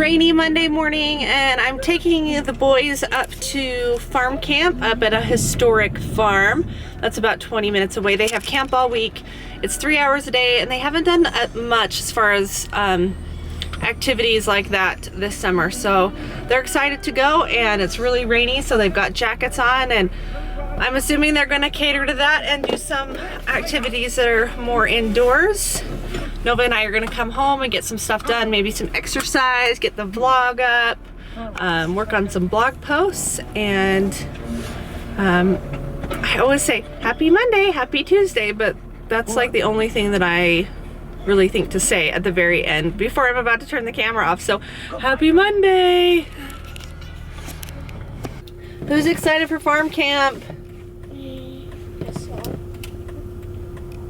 rainy Monday morning, and I'm taking the boys up to farm camp up at a historic farm that's about 20 minutes away. They have camp all week. It's 3 hours a day, and they haven't done much as far as activities like that this summer, so they're excited to go. And it's really rainy, so they've got jackets on, and I'm assuming they're going to cater to that and do some activities that are more indoors. Nova and I are going to come home and get some stuff done, maybe some exercise, get the vlog up, work on some blog posts, and I always say happy Monday, happy Tuesday, but that's like the only thing that I really think to say at the very end before I'm about to turn the camera off. So happy Monday! Who's excited for farm camp?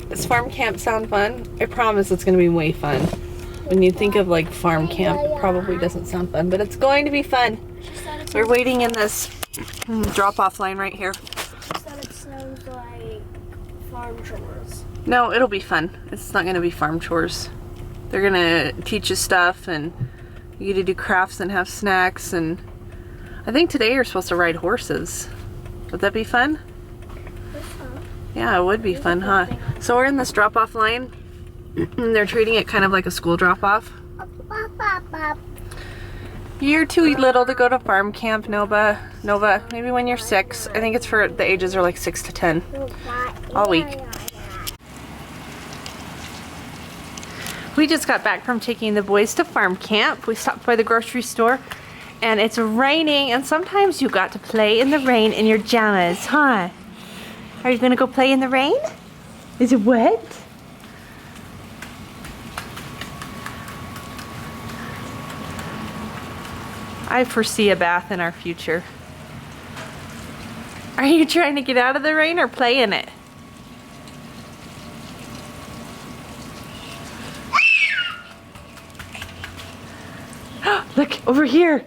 Does farm camp sound fun? I promise it's going to be way fun. When you think of like farm camp, it probably doesn't sound fun, but it's going to be fun. We're waiting in this drop-off line right here. She said it sounds like farm chores. No, it'll be fun. It's not going to be farm chores. They're going to teach you stuff, and you get to do crafts and have snacks, and I think today you're supposed to ride horses. Would that be fun? Yeah, it would be fun, huh? So we're in this drop-off line, and they're treating it kind of like a school drop-off. You're too little to go to farm camp, Nova. Maybe when you're 6. I think it's for the ages are like 6 to 10. All week. We just got back from taking the boys to farm camp. We stopped by the grocery store, and it's raining, and sometimes you got to play in the rain in your jammies, huh? Are you gonna go play in the rain? Is it wet? I foresee a bath in our future. Are you trying to get out of the rain or play in it? Look, over here.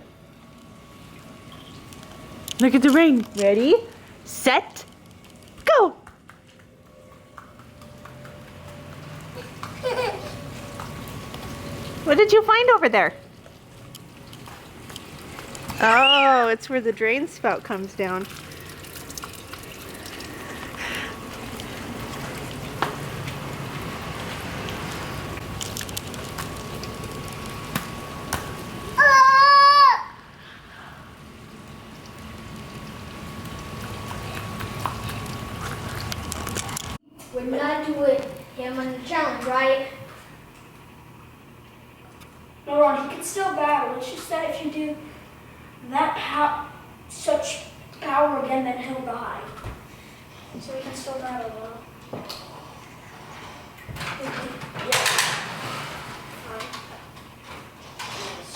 Look at the rain. Ready, set, go. What did you find over there? Oh, it's where the drain spout comes down. We're not doing him on the challenge, right? No, Ron, he can still battle. It's just that if you do such power again, then he'll die. So he can still battle, though. Yeah. Fine. Yes.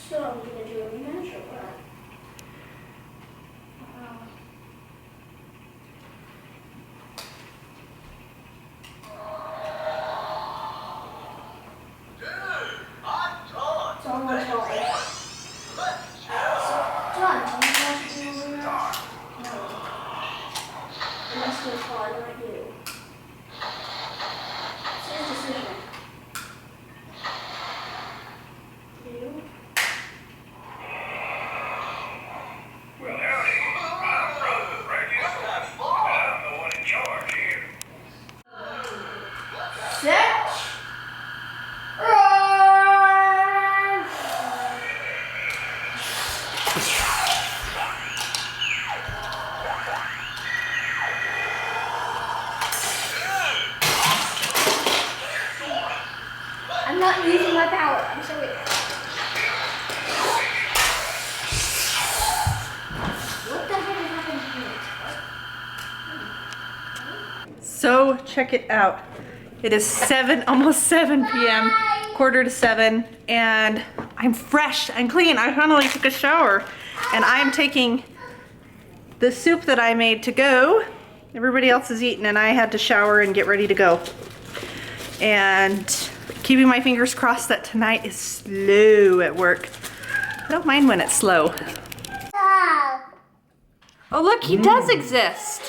So, I'm going to do a rematch or what? It's almost like... So, John, do you want to do a rematch? No. Unless you're far, not you. It's his decision. You? I'm not using my power. I'm sorry. What the heck is happening here? So check it out. It is almost 7 p.m., quarter to 7, and I'm fresh and clean. I finally took a shower, and I'm taking the soup that I made to go. Everybody else is eating, and I had to shower and get ready to go. And Keeping my fingers crossed that tonight is slow at work. I don't mind when it's slow. Oh look, he does exist.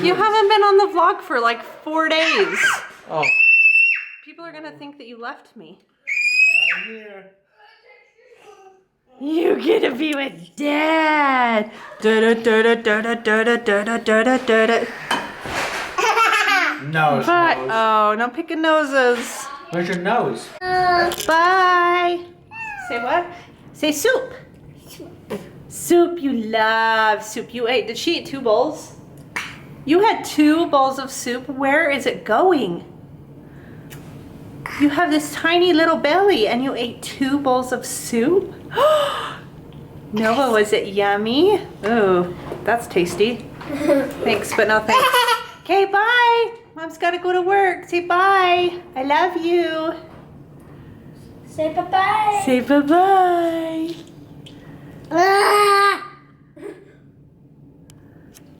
You haven't been on the vlog for like 4 days. Oh. People are gonna think that you left me. I'm here. You get to be with Dad. Da-da-da-da-da-da-da-da-da-da-da. Nose. But Nose. oh, no picking noses. Where's your nose? Bye. Say what? Say soup. Soup, you love soup. You ate, did she eat 2 bowls? You had 2 bowls of soup. Where is it going? You have this tiny little belly and you ate 2 bowls of soup? Noah, was it yummy? Oh, that's tasty. Thanks, but no thanks. Okay, bye. Mom's gotta go to work. Say bye. I love you. Say bye-bye. Say bye-bye. Ah!